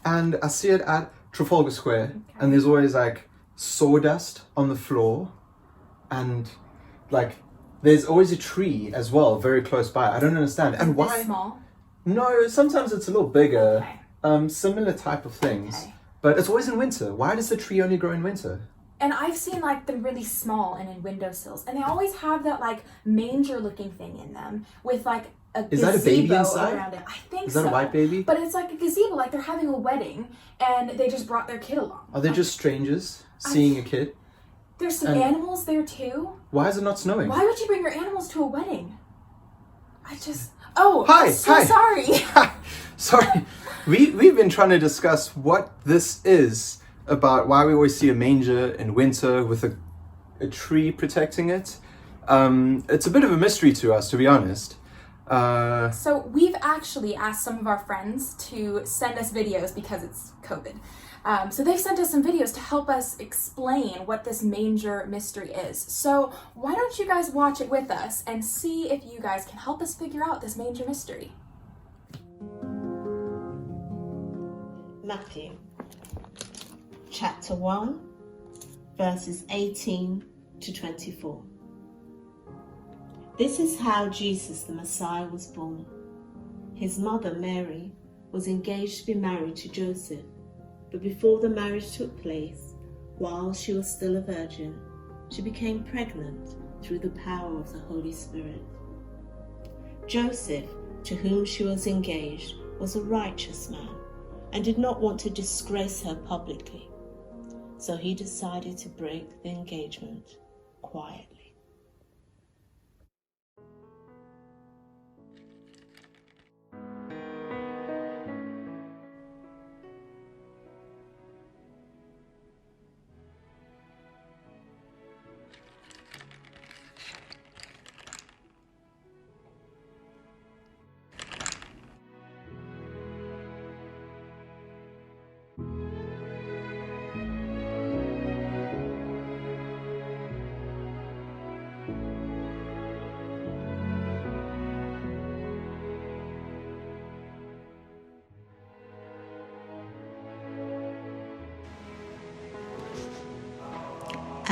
And I see it at Trafalgar Square, and there's always like sawdust on the floor, and like there's always a tree as well very close by. I don't understand. And why? This small? No, sometimes it's a little bigger. Okay. Similar type of things. Okay. But it's always in winter. Why does the tree only grow in winter? And I've seen like them really small and in windowsills, and they always have that like manger looking thing in them with like a Is that a baby gazebo inside? around it. I think so. Is that a white baby? But it's like a gazebo, like they're having a wedding, and they just brought their kid along. Are they just strangers seeing a kid? There's some animals there too. Why is it not snowing? Why would you bring your animals to a wedding? Oh, hi, I'm so hi. sorry. Sorry, we've been trying to discuss what this is about, why we always see a manger in winter with a tree protecting it. It's a bit of a mystery to us, to be honest. So we've actually asked some of our friends to send us videos because it's COVID. So they've sent us some videos to help us explain what this manger mystery is. So why don't you guys watch it with us and see if you guys can help us figure out this manger mystery. Matthew chapter 1 verses 18 to 24. This is how Jesus the Messiah was born. His mother Mary was engaged to be married to Joseph, but before the marriage took place, while she was still a virgin, she became pregnant through the power of the Holy Spirit. Joseph, to whom she was engaged, was a righteous man and did not want to disgrace her publicly, so he decided to break the engagement quietly.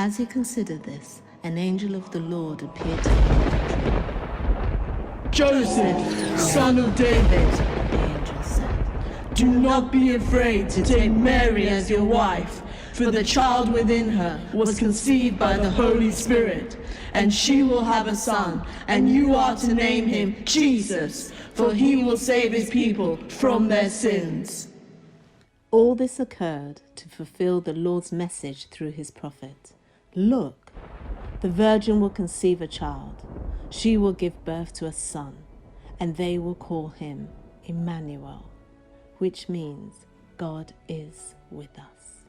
As he considered this, an angel of the Lord appeared to him. Joseph, son of David, The angel said, do not be afraid to take Mary as your wife, for the child within her was conceived by the Holy Spirit, and she will have a son, and you are to name him Jesus, for he will save his people from their sins. All this occurred to fulfill the Lord's message through his prophet. Look, the virgin will conceive a child. She will give birth to a son, and they will call him Emmanuel, which means God is with us.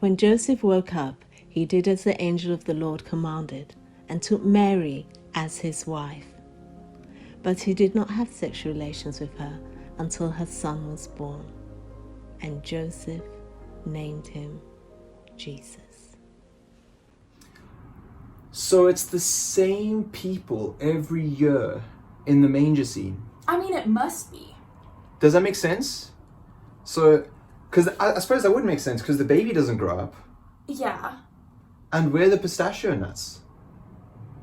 When Joseph woke up, he did as the angel of the Lord commanded and took Mary as his wife. But he did not have sexual relations with her until her son was born, and Joseph named him Jesus. So it's the same people every year in the manger scene. I mean, it must be. Does that make sense? So, because I suppose that would make sense because the baby doesn't grow up. Yeah. And where are the pistachio nuts?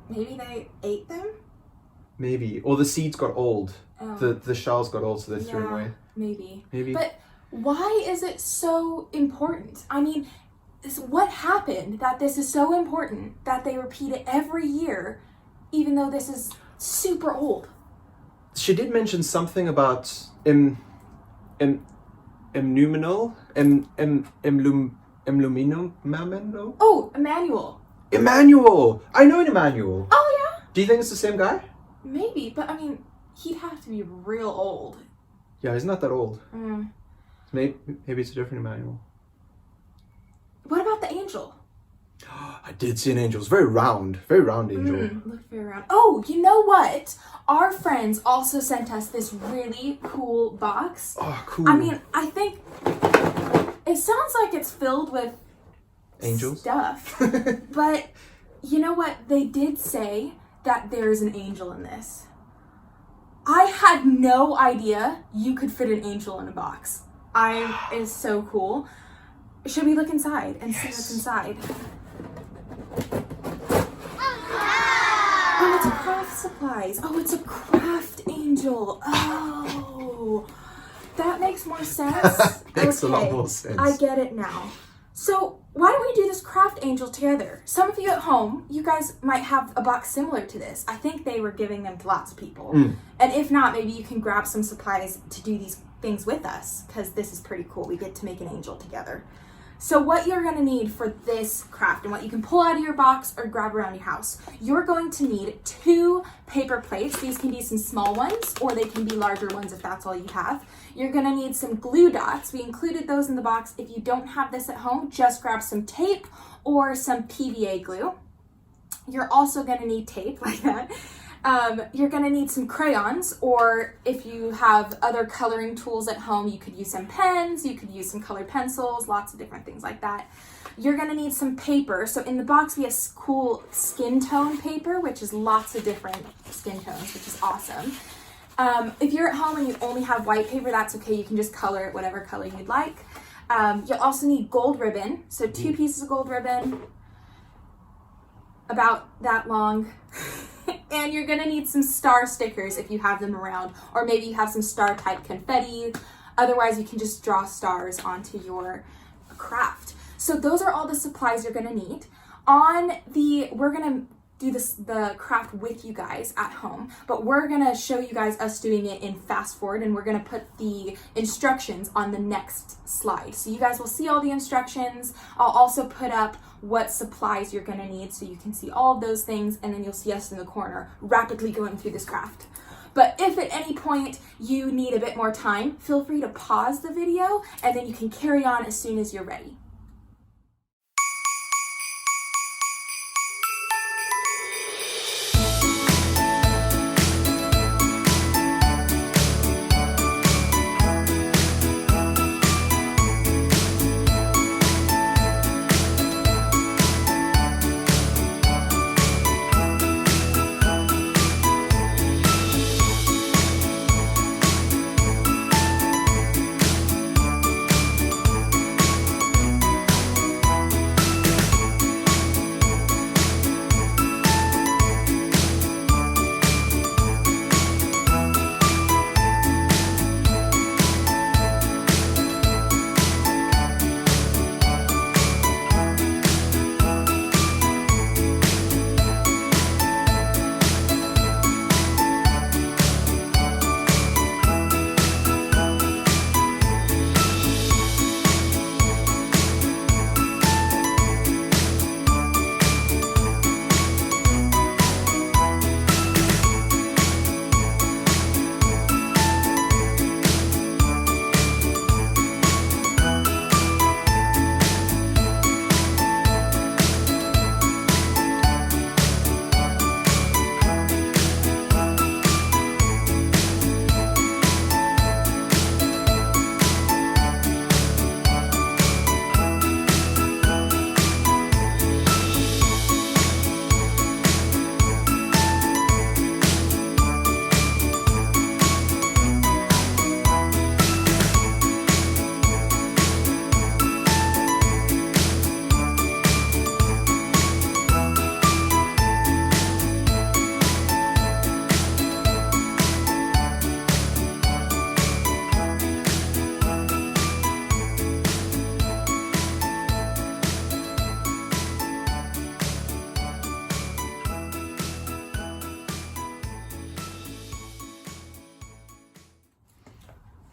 Maybe they ate them? Maybe. Or the seeds got old. Oh. The shells got old, so they threw them away. Maybe. Maybe. But why is it so important? I mean, what happened that this is so important that they repeat it every year, even though this is super old? She did mention something about imnuminal, imluminum. Oh, Emmanuel. Emmanuel! I know an Emmanuel. Oh, yeah? Do you think it's the same guy? Maybe, but I mean, he'd have to be real old. Yeah, he's not that old. Mm. Maybe it's a different Emmanuel. What about the angel? I did see an angel. It's very round angel. Looked very around. Oh, you know what? Our friends also sent us this really cool box. Oh, cool. I mean, I think it sounds like it's filled with Angels? stuff, but you know what? They did say that there's an angel in this. I had no idea you could fit an angel in a box. Is so cool. Should we look inside and see what's inside? Oh, it's craft supplies. Oh, it's a craft angel. Oh, that makes more sense. Makes a lot more sense. I get it now. So why don't we do this craft angel together? Some of you at home, you guys might have a box similar to this. I think they were giving them to lots of people. And if not, maybe you can grab some supplies to do these things with us, because this is pretty cool. We get to make an angel together. So what you're going to need for this craft, and what you can pull out of your box or grab around your house, you're going to need 2 paper plates. These can be some small ones, or they can be larger ones if that's all you have. You're going to need some glue dots. We included those in the box. If you don't have this at home, just grab some tape or some PVA glue. You're also going to need tape like that. You're going to need some crayons, or if you have other coloring tools at home, you could use some pens, you could use some colored pencils, lots of different things like that. You're going to need some paper. So in the box, we have cool skin tone paper, which is lots of different skin tones, which is awesome. If you're at home and you only have white paper, that's okay. You can just color it whatever color you'd like. You'll also need gold ribbon. So 2 pieces of gold ribbon, about that long. And you're gonna need some star stickers if you have them around, or maybe you have some star type confetti. Otherwise, you can just draw stars onto your craft. So those are all the supplies you're gonna need. We're gonna do the craft with you guys at home, but we're gonna show you guys us doing it in fast forward, and we're gonna put the instructions on the next slide. So you guys will see all the instructions. I'll also put up what supplies you're gonna need so you can see all of those things, and then you'll see us in the corner rapidly going through this craft. But if at any point you need a bit more time, feel free to pause the video, and then you can carry on as soon as you're ready.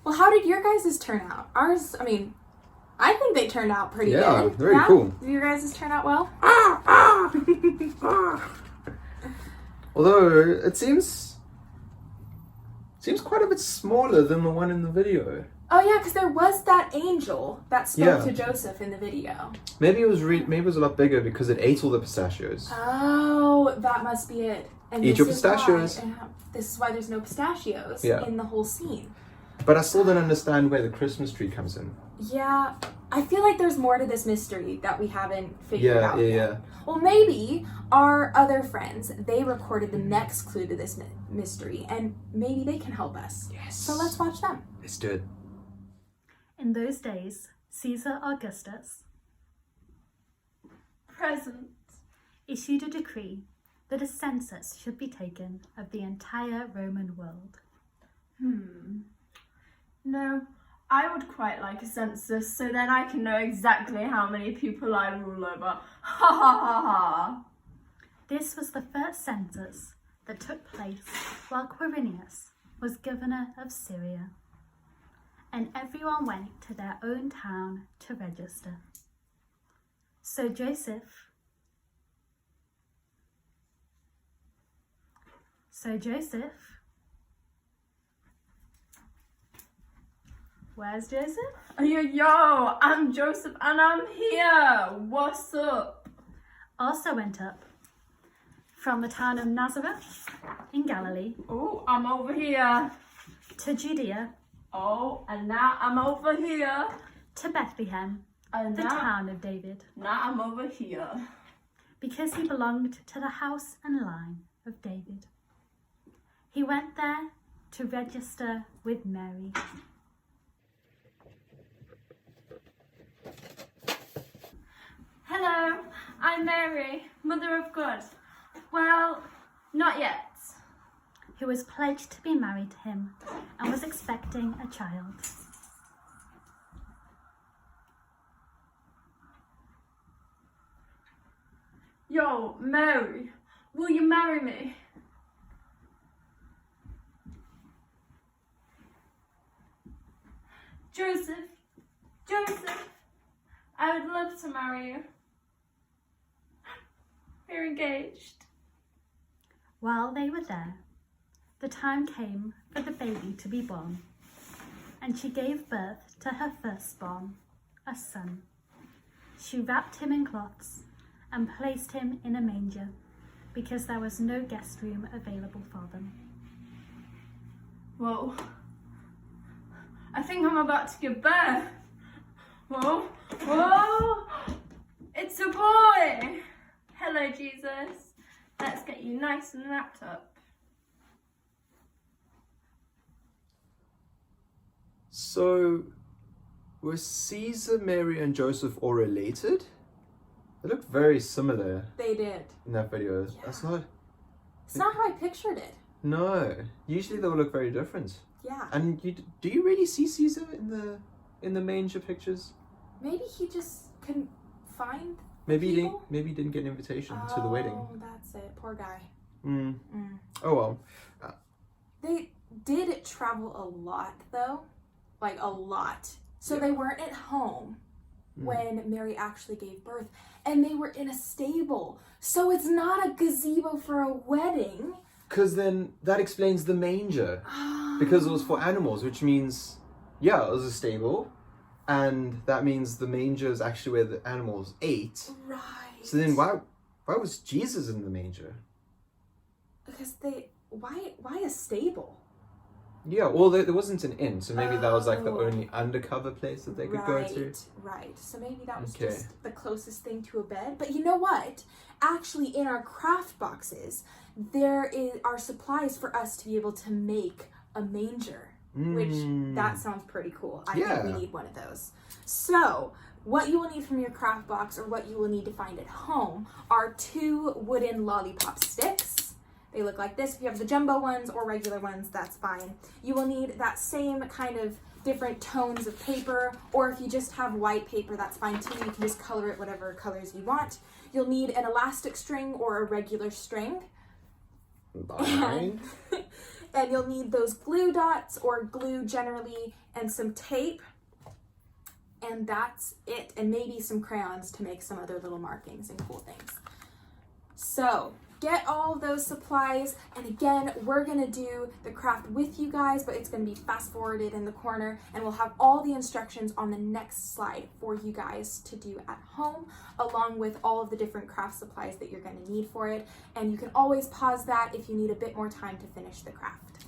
Well, how did your guys' turn out? Ours, I mean, I think they turned out pretty good. Yeah, very cool. Did your guys' turn out well? Although it seems quite a bit smaller than the one in the video. Oh yeah, because there was that angel that spoke to Joseph in the video. Maybe it was a lot bigger because it ate all the pistachios. Oh, that must be it. And Eat your pistachios. This is why there's no pistachios in the whole scene. But I still don't understand where the Christmas tree comes in. Yeah, I feel like there's more to this mystery that we haven't figured out yet. Yeah. Well, maybe our other friends, they recorded the next clue to this mystery, and maybe they can help us. Yes. So let's watch them. Let's do it. In those days, Caesar Augustus Present. issued a decree that a census should be taken of the entire Roman world. No, I would quite like a census so then I can know exactly how many people I rule over. Ha ha ha ha. This was the first census that took place while Quirinius was governor of Syria, and everyone went to their own town to register. So Joseph Where's Joseph? Yo, I'm Joseph and I'm here. What's up? Also went up from the town of Nazareth in Galilee Oh, I'm over here. to Judea Oh, and now I'm over here. to Bethlehem, And the now, town of David, now I'm over here. because he belonged to the house and line of David. He went there to register with Mary. Hello, I'm Mary, Mother of God. Well, not yet. Who was pledged to be married to him and was expecting a child. Yo, Mary, will you marry me? Joseph, I would love to marry you. We're engaged. While they were there, the time came for the baby to be born, and she gave birth to her firstborn, a son. She wrapped him in cloths and placed him in a manger, because there was no guest room available for them. Whoa. I think I'm about to give birth. Whoa. It's a boy. Hello, Jesus. Let's get you nice and wrapped up. So, were Caesar, Mary, and Joseph all related? They look very similar They did. in that video. Yeah. That's not. It's not how I pictured it. No. Usually they will look very different. Yeah. And do you really see Caesar in the manger pictures? Maybe he just couldn't find Maybe he people? didn't get an invitation to the wedding. Oh, that's it. Poor guy. Oh well. They did travel a lot, though. Like, a lot. So they weren't at home when Mary actually gave birth. And they were in a stable. So it's not a gazebo for a wedding. Because then that explains the manger. Because it was for animals, which means, yeah, it was a stable. And that means the manger is actually where the animals ate. Right. So then why was Jesus in the manger? Because why a stable? Yeah, well, there wasn't an inn, so maybe that was like the only undercover place that they could go to. Right. So maybe that was Okay. just the closest thing to a bed. But you know what? Actually, in our craft boxes, there are supplies for us to be able to make a manger, which that sounds pretty cool. I think we need one of those. So what you will need from your craft box, or what you will need to find at home, are 2 wooden lollipop sticks. They look like this. If you have the jumbo ones or regular ones, that's fine. You will need that same kind of different tones of paper, or if you just have white paper, that's fine too. You can just color it whatever colors you want. You'll need an elastic string or a regular string. Fine. And you'll need those glue dots, or glue generally, and some tape. And that's it. And maybe some crayons to make some other little markings and cool things. So get all of those supplies, and again, we're gonna do the craft with you guys, but it's gonna be fast forwarded in the corner, and we'll have all the instructions on the next slide for you guys to do at home, along with all of the different craft supplies that you're gonna need for it. And you can always pause that if you need a bit more time to finish the craft.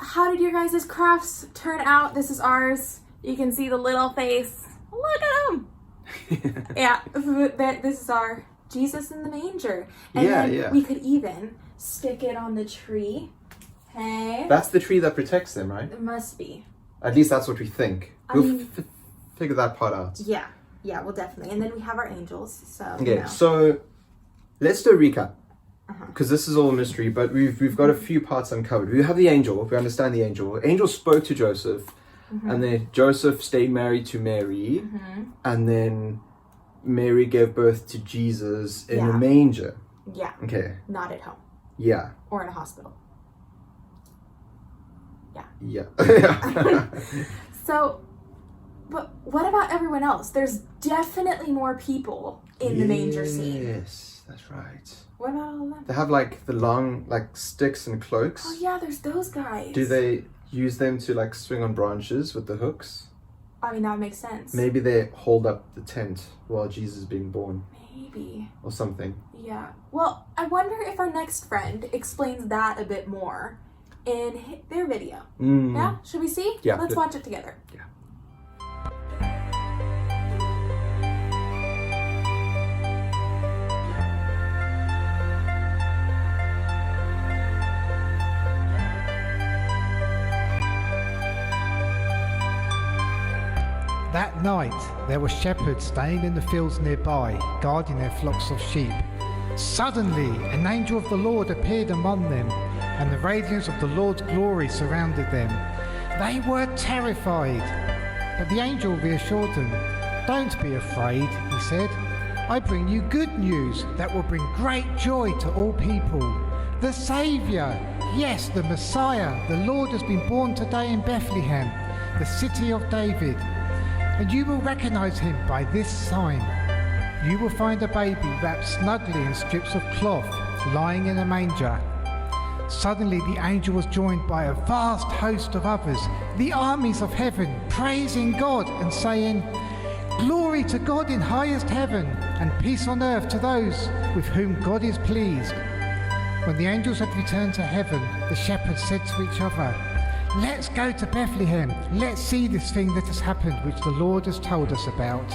how did your guys' crafts turn out? This is ours. You can see the little face. Look at him. Yeah, this is our Jesus in the manger. And then we could even stick it on the tree. Hey. That's the tree that protects them, right? It must be. At least that's what we think. We'll figure that part out. Yeah, well, definitely. And then we have our angels. So okay, so let's do a recap. Because this is all a mystery, but we've got a few parts uncovered. We have the angel. We understand the angel. Angel spoke to Joseph, and then Joseph stayed married to Mary, and then Mary gave birth to Jesus in a manger. Yeah. Okay. Not at home. Yeah. Or in a hospital. Yeah. So, but what about everyone else? There's definitely more people in the manger scene. Yes, that's right. What about all of them? They have like the long sticks and cloaks. Oh yeah, there's those guys. Do they use them to swing on branches with the hooks? I mean, that makes sense. Maybe they hold up the tent while Jesus is being born. Maybe. Or something. Yeah. Well, I wonder if our next friend explains that a bit more in their video. Yeah? Should we see? Yeah. Let's watch it together. Yeah. That night there were shepherds staying in the fields nearby, guarding their flocks of sheep. Suddenly an angel of the Lord appeared among them, and the radiance of the Lord's glory surrounded them. They were terrified, but the angel reassured them. "Don't be afraid," he said. "I bring you good news that will bring great joy to all people. The Saviour, yes, the Messiah, the Lord, has been born today in Bethlehem, the city of David. And you will recognize him by this sign. You will find a baby wrapped snugly in strips of cloth, lying in a manger." Suddenly the angel was joined by a vast host of others, the armies of heaven, praising God and saying, "Glory to God in highest heaven, and peace on earth to those with whom God is pleased." When the angels had returned to heaven, the shepherds said to each other, "Let's go to Bethlehem. Let's see this thing that has happened, which the Lord has told us about."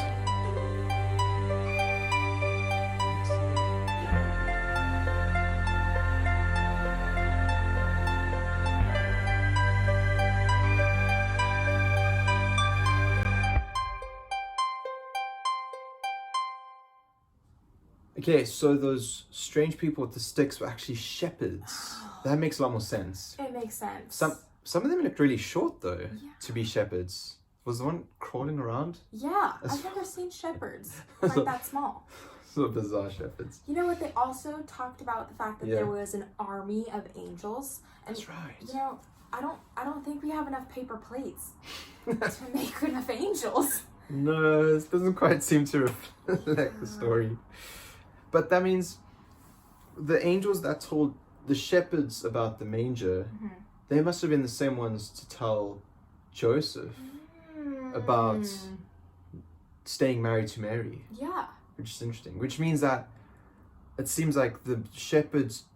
Okay, so those strange people with the sticks were actually shepherds. That makes a lot more sense. It makes sense. Some of them looked really short though, to be shepherds. Was the one crawling around? Yeah, I've never seen shepherds like that small. So bizarre shepherds. You know what? They also talked about the fact that there was an army of angels. And, that's right. You know, I don't think we have enough paper plates to make enough angels. No, this doesn't quite seem to reflect the story. But that means the angels that told the shepherds about the manger, they must have been the same ones to tell Joseph about staying married to Mary. Yeah. Which is interesting. Which means that it seems like the shepherds'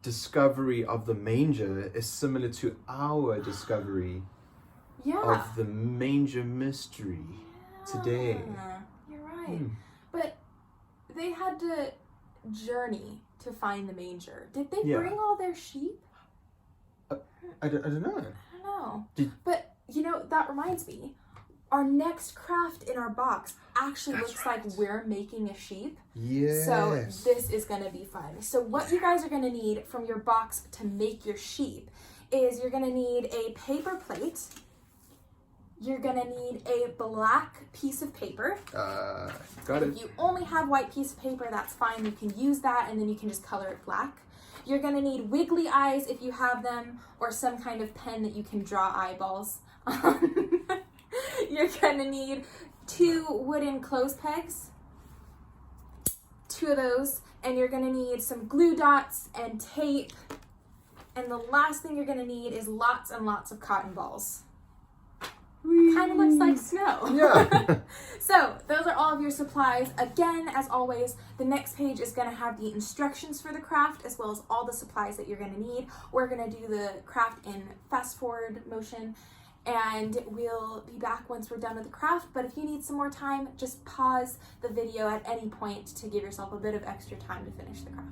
discovery of the manger is similar to our discovery of the Manger Mystery today. You're right. But they had to journey to find the manger. Did they bring all their sheep? I don't know. I don't know. But, you know, that reminds me. Our next craft in our box actually looks like we're making a sheep. Yes. So this is going to be fun. So what you guys are going to need from your box to make your sheep is you're going to need a paper plate. You're going to need a black piece of paper. Got it. If you only have white piece of paper, that's fine. You can use that and then you can just color it black. You're going to need wiggly eyes if you have them, or some kind of pen that you can draw eyeballs on. You're going to need 2 wooden clothes pegs. 2 of those. And you're going to need some glue dots and tape. And the last thing you're going to need is lots and lots of cotton balls. Kind of looks like snow. Yeah. So those are all of your supplies. Again, as always, the next page is going to have the instructions for the craft as well as all the supplies that you're going to need. We're going to do the craft in fast forward motion, and we'll be back once we're done with the craft. But if you need some more time, just pause the video at any point to give yourself a bit of extra time to finish the craft.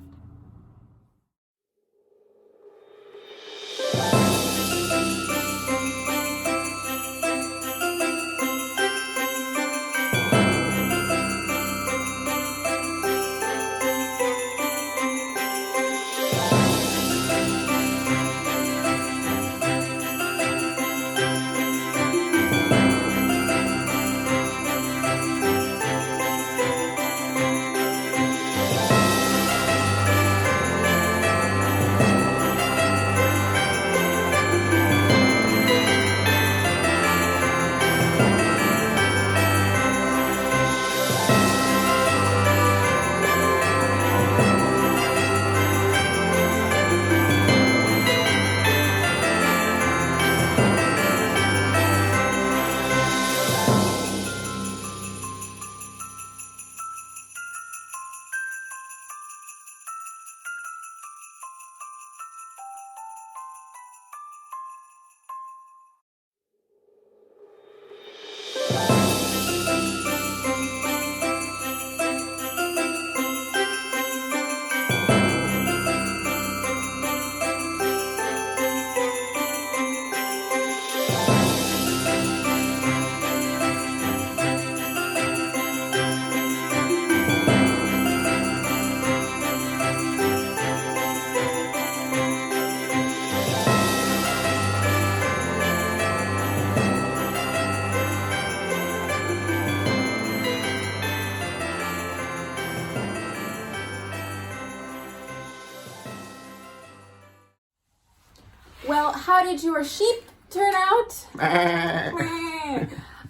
Well, how did your sheep turn out?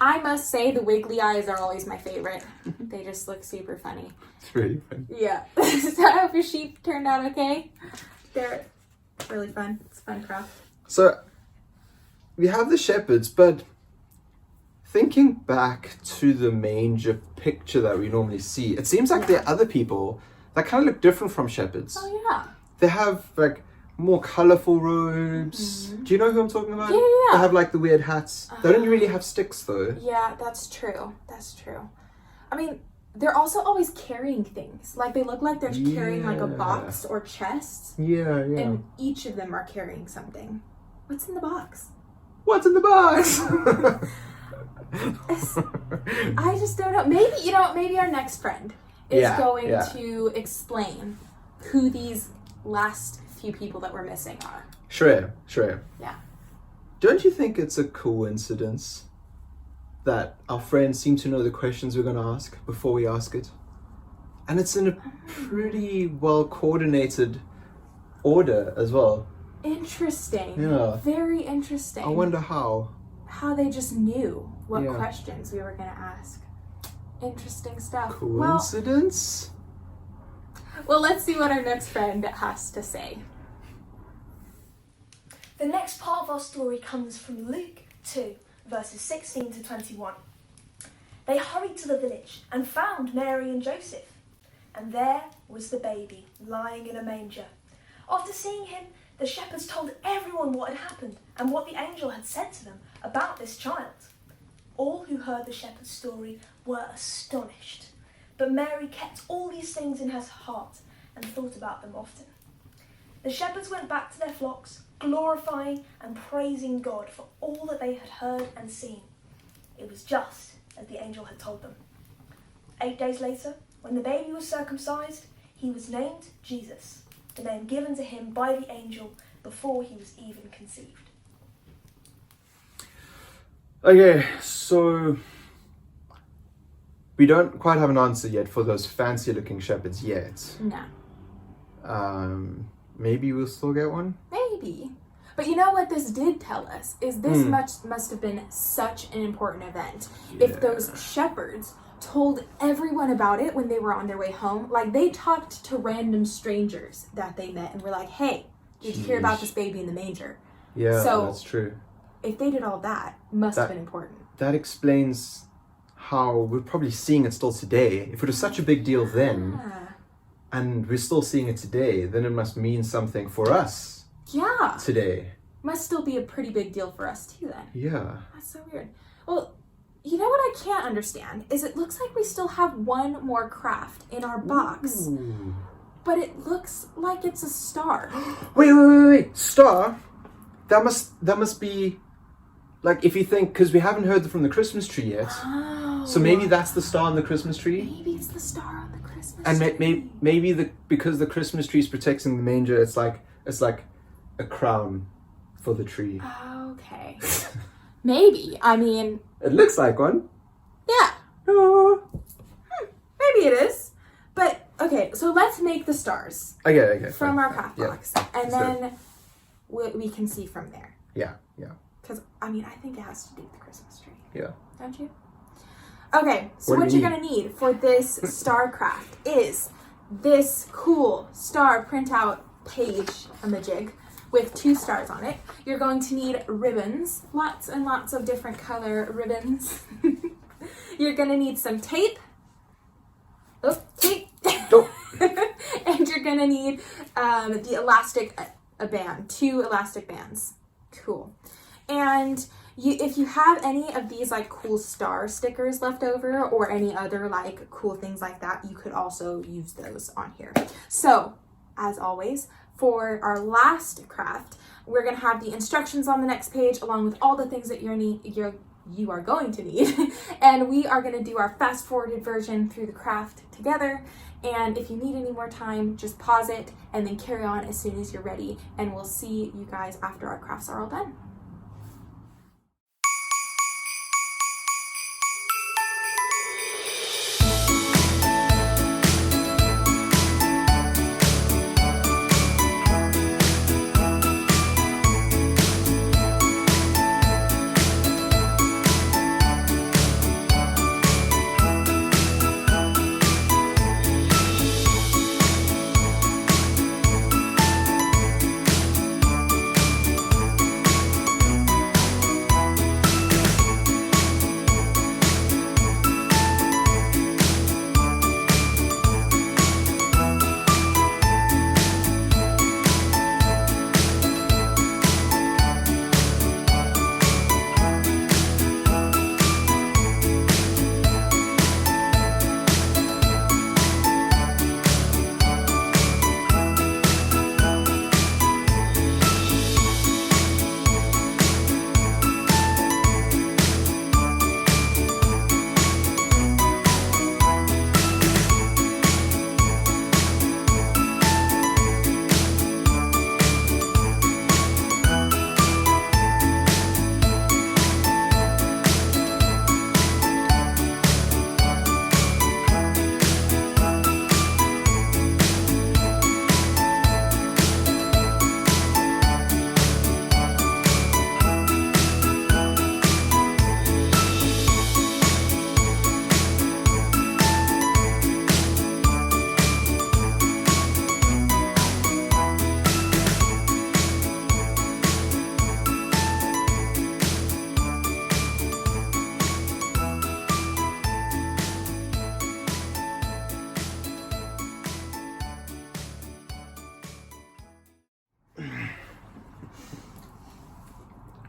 I must say the wiggly eyes are always my favorite. They just look super funny. It's really fun. Yeah. So I hope your sheep turned out okay. They're really fun. It's a fun craft. So, we have the shepherds, but thinking back to the manger picture that we normally see, it seems like there are other people that kind of look different from shepherds. Oh, yeah. They have, like, more colorful robes. Mm-hmm. Do you know who I'm talking about? Yeah, yeah. They have like the weird hats. They don't really have sticks though. Yeah, that's true. That's true. I mean, they're also always carrying things. Like they look like they're carrying like a box or chest. Yeah. And each of them are carrying something. What's in the box? What's in the box? I just don't know. Maybe our next friend is going to explain who these last few people that we're missing are. Sure. Yeah. Don't you think it's a coincidence that our friends seem to know the questions we're going to ask before we ask it? And it's in a pretty well coordinated order as well. Interesting. Yeah. Very interesting. I wonder how. How they just knew what questions we were going to ask. Interesting stuff. Coincidence? Well, let's see what our next friend has to say. The next part of our story comes from Luke 2, verses 16 to 21. They hurried to the village and found Mary and Joseph, and there was the baby lying in a manger. After seeing him, the shepherds told everyone what had happened and what the angel had said to them about this child. All who heard the shepherd's story were astonished, but Mary kept all these things in her heart and thought about them often. The shepherds went back to their flocks, glorifying and praising God for all that they had heard and seen. It was just as the angel had told them. 8 days later, when the baby was circumcised, he was named Jesus, the name given to him by the angel before he was even conceived. Okay, so we don't quite have an answer yet for those fancy looking shepherds yet. No. Maybe we'll still get one? Maybe. But you know what this did tell us is this must have been such an important event. Yeah. If those shepherds told everyone about it when they were on their way home, like they talked to random strangers that they met and were like, hey, did you hear about this baby in the manger? Yeah, so that's true. If they did all that, must have been important. That explains how we're probably seeing it still today. If it was such a big deal then, and we're still seeing it today, then it must mean something for us. Yeah. Today. Must still be a pretty big deal for us too then. Yeah. That's so weird. Well, you know what I can't understand is it looks like we still have one more craft in our box. Ooh. But it looks like it's a star. Wait. Star? That must be, like, if you think, because we haven't heard from the Christmas tree yet. Oh. So maybe that's the star on the Christmas tree? Maybe it's the star on the Christmas And tree. maybe because the Christmas tree is protecting the manger, it's like a crown for the tree. Okay. Maybe. I mean... It looks like one. Yeah. Oh. Maybe it is. But, okay, so let's make the stars. Okay. From fine. our craft Yeah. box. And then we can see from there. Yeah. Because, I mean, I think it has to do with the Christmas tree. Yeah. Don't you? Okay, so What what do you you're going to need for this star craft is this cool star printout page on the jig with 2 stars on it. You're going to need ribbons, lots and lots of different color ribbons. You're going to need some tape. Tape. Oh. And you're going to need the elastic, a band, 2 elastic bands. Cool. And if you have any of these like cool star stickers left over or any other like cool things like that, you could also use those on here. So, as always, for our last craft, we're going to have the instructions on the next page along with all the things that you are going to need. And we are going to do our fast forwarded version through the craft together. And if you need any more time, just pause it and then carry on as soon as you're ready. And we'll see you guys after our crafts are all done.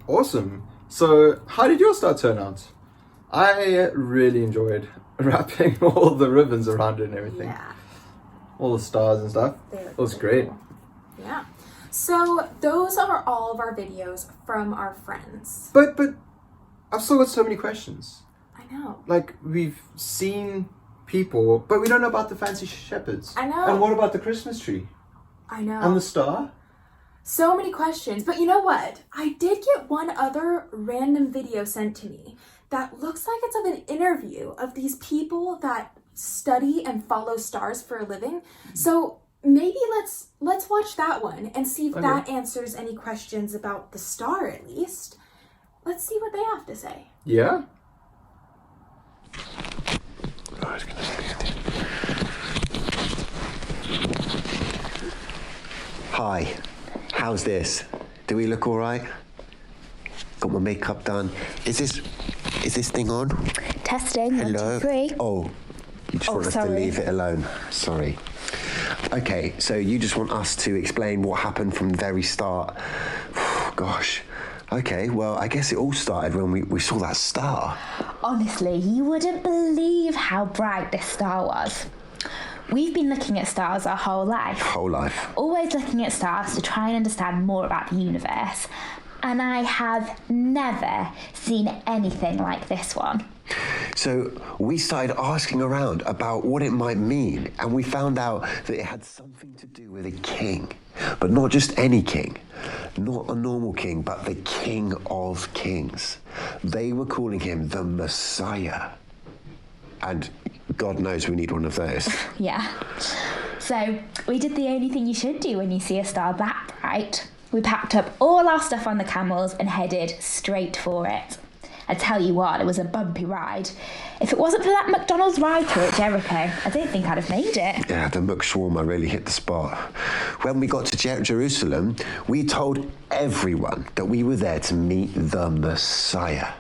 Awesome. So, how did your star turn out? I really enjoyed wrapping all the ribbons around it and everything. Yeah. All the stars and stuff. It was great. Cool. Yeah. So those are all of our videos from our friends. But I've still got so many questions. I know. Like, we've seen people, but we don't know about the fancy shepherds. I know. And what about the Christmas tree? I know. And the star? So many questions. But you know what? I did get one other random video sent to me that looks like it's of an interview of these people that study and follow stars for a living. So maybe let's watch that one and see if that answers any questions about the star at least. Let's see what they have to say. Yeah. Hi, how's this? Do we look all right? Got my makeup done. Is this thing on? Testing. Hello. 1, 2, 3. Oh, you just want us to sorry. leave it alone. Sorry. Okay, so you just want us to explain what happened from the very start. Gosh. Okay, well, I guess it all started when we saw that star. Honestly, you wouldn't believe how bright this star was. We've been looking at stars our whole life. Whole life. Always looking at stars to try and understand more about the universe. And I have never seen anything like this one. So we started asking around about what it might mean, and we found out that it had something to do with a king. But not just any king. Not a normal king, but the King of Kings. They were calling him the Messiah. And God knows we need one of those. Yeah. So we did the only thing you should do when you see a star that bright. We packed up all our stuff on the camels and headed straight for it. I tell you what, it was a bumpy ride. If it wasn't for that McDonald's ride through at Jericho, I don't think I'd have made it. Yeah, the shawarma really hit the spot. When we got to Jerusalem, we told everyone that we were there to meet the Messiah.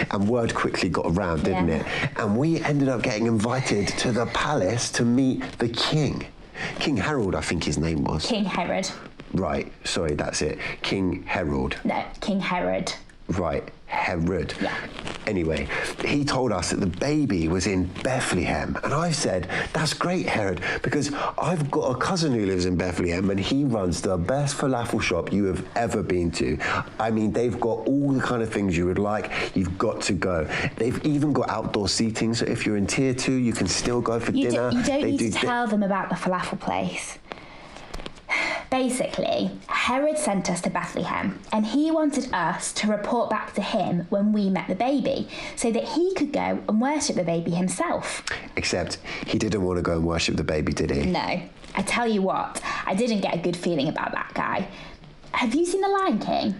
And word quickly got around, didn't it? And we ended up getting invited to the palace to meet the king. King Harold, I think his name was. King Herod. Right, sorry, that's it. King Harold. No, King Herod. Right, Herod. Yeah. Anyway, he told us that the baby was in Bethlehem. And I said, that's great, Herod, because I've got a cousin who lives in Bethlehem and he runs the best falafel shop you have ever been to. I mean, they've got all the kind of things you would like. You've got to go. They've even got outdoor seating, so if you're in tier 2, you can still go for dinner. You don't need to tell them about the falafel place. Basically, Herod sent us to Bethlehem and he wanted us to report back to him when we met the baby so that he could go and worship the baby himself. Except he didn't want to go and worship the baby, did he? No. I tell you what, I didn't get a good feeling about that guy. Have you seen The Lion King?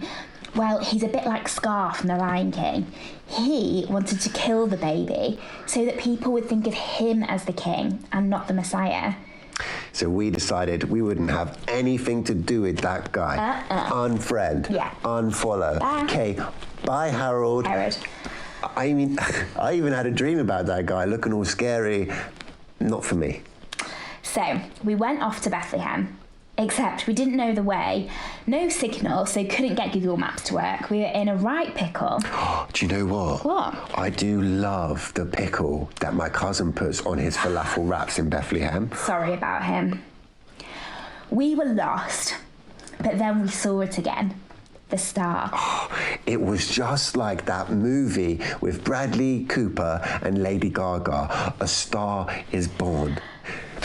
Well, he's a bit like Scar from The Lion King. He wanted to kill the baby so that people would think of him as the king and not the Messiah. So we decided we wouldn't have anything to do with that guy. Unfriend. Yeah. Unfollow. Bye. Okay, bye, Harold. Herod. I mean, I even had a dream about that guy looking all scary. Not for me. So, we went off to Bethlehem. Except we didn't know the way. No signal, so couldn't get Google Maps to work. We were in a right pickle. Do you know what? What? I do love the pickle that my cousin puts on his falafel wraps in Bethlehem. Sorry about him. We were lost, but then we saw it again. The star. It was just like that movie with Bradley Cooper and Lady Gaga. A Star is Born.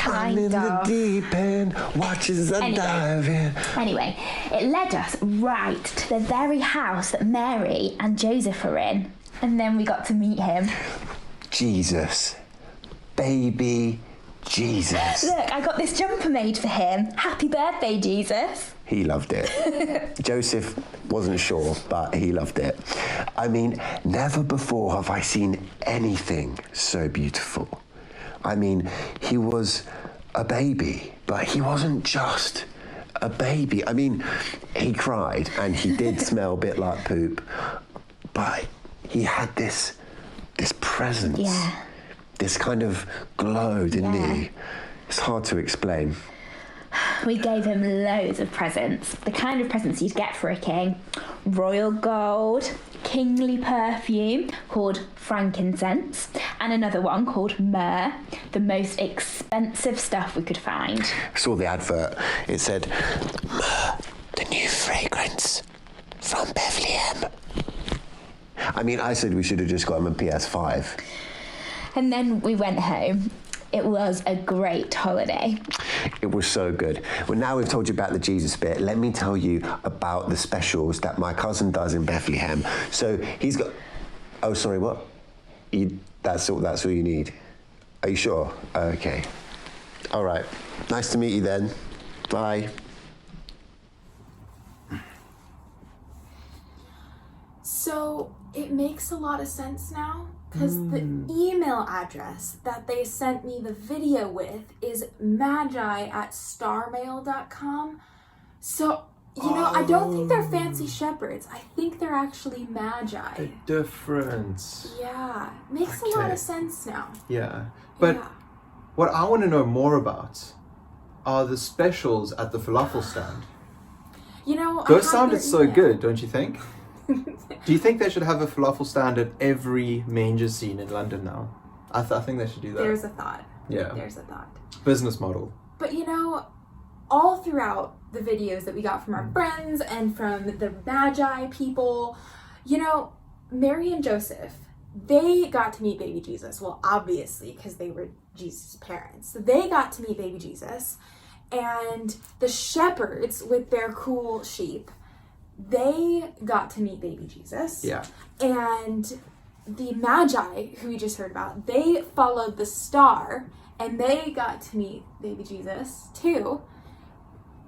I'm in the deep end, watch as I dive in. Anyway, it led us right to the very house that Mary and Joseph were in. And then we got to meet him. Jesus. Baby Jesus. Look, I got this jumper made for him. Happy birthday, Jesus. He loved it. Joseph wasn't sure, but he loved it. I mean, never before have I seen anything so beautiful. I mean, he was a baby, but he wasn't just a baby. I mean, he cried and he did smell a bit like poop, but he had this presence. Yeah. This kind of glow, didn't he? It's hard to explain. We gave him loads of presents. The kind of presents you'd get for a king. Royal gold, kingly perfume called frankincense, and another one called myrrh, the most expensive stuff we could find. I saw the advert. It said, myrrh, the new fragrance from Bethlehem. I mean, I said we should have just got him a PS5. And then we went home. It was a great holiday. It was so good. Well, now we've told you about the Jesus bit, let me tell you about the specials that my cousin does in Bethlehem. So he's got... Oh, sorry, what? That's all you need? Are you sure? Okay. All right. Nice to meet you then. Bye. So it makes a lot of sense now, because the email address that they sent me the video with is magi@starmail.com. So You know, I don't think they're fancy shepherds. I think they're actually magi. The difference. Yeah, makes a lot of sense now. Yeah, but what I want to know more about are the specials at the falafel stand. You know, those sounded so good, don't you think? Do you think they should have a falafel stand at every manger scene in London now? I think they should do that. There's a thought. Yeah. There's a thought. Business model. But you know, all throughout the videos that we got from our friends and from the Magi people, you know, Mary and Joseph, they got to meet baby Jesus. Well, obviously, because they were Jesus' parents. So they got to meet baby Jesus. And the shepherds with their cool sheep, they got to meet baby Jesus. Yeah. And the Magi, who we just heard about, they followed the star and they got to meet baby Jesus too.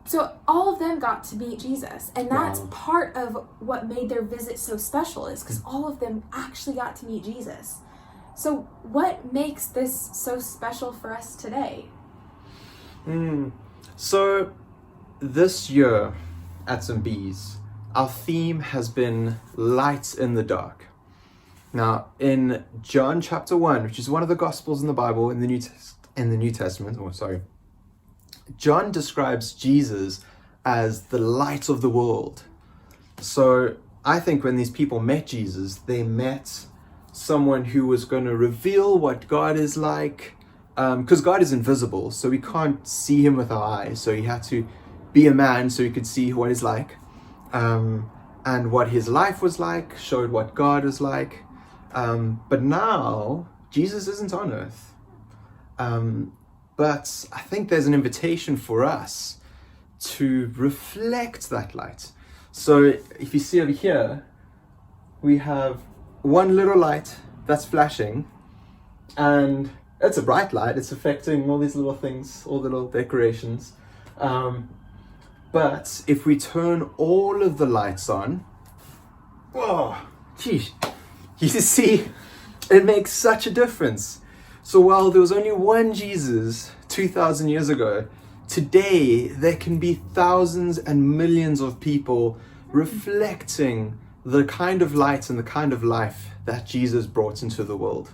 So all of them got to meet Jesus. And that's part of what made their visit so special, is because all of them actually got to meet Jesus. So what makes this so special for us today? So this year at St. Bees, our theme has been light in the dark. Now, in John chapter 1, which is one of the Gospels in the Bible, in the New Testament, John describes Jesus as the light of the world. So I think when these people met Jesus, they met someone who was going to reveal what God is like, because God is invisible, so we can't see him with our eyes. So he had to be a man so he could see what he's like, and what his life was like, showed what God is like. But now Jesus isn't on earth. But I think there's an invitation for us to reflect that light. So if you see over here, we have one little light that's flashing, and it's a bright light. It's affecting all these little things, all the little decorations. But if we turn all of the lights on, whoa, geez, you see, it makes such a difference. So while there was only one Jesus 2,000 years ago, today there can be thousands and millions of people reflecting the kind of light and the kind of life that Jesus brought into the world.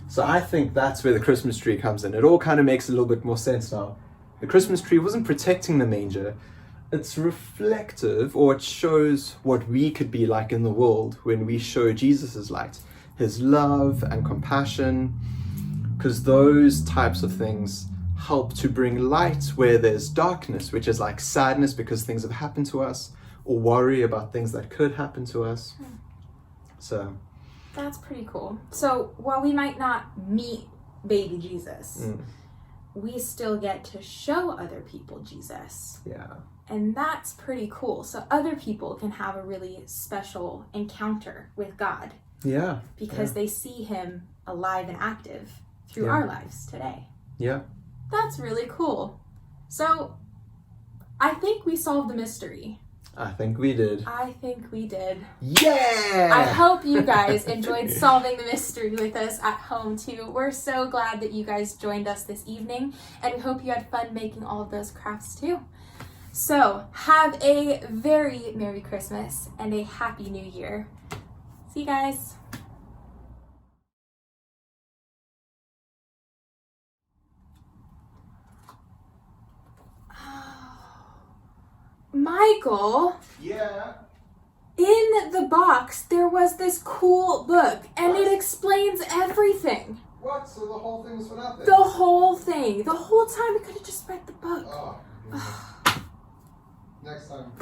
So I think that's where the Christmas tree comes in. It all kind of makes a little bit more sense now. The Christmas tree wasn't protecting the manger. It's reflective, or it shows what we could be like in the world when we show Jesus' light, his love and compassion, because those types of things help to bring light where there's darkness, which is like sadness because things have happened to us, or worry about things that could happen to us. So that's pretty cool. So while we might not meet baby Jesus, we still get to show other people Jesus. Yeah. And that's pretty cool. So other people can have a really special encounter with God. Yeah. Because they see him alive and active through our lives today. Yeah. That's really cool. So I think we solved the mystery. I think we did. I think we did. Yeah! I hope you guys enjoyed solving the mystery with us at home too. We're so glad that you guys joined us this evening, and we hope you had fun making all of those crafts too. So have a very Merry Christmas and a Happy New Year. See you guys. Michael, Yeah. in the box there was this cool book, and it explains everything. What? So the whole thing was for nothing? The whole thing. The whole time we could have just read the book. Oh. Next time.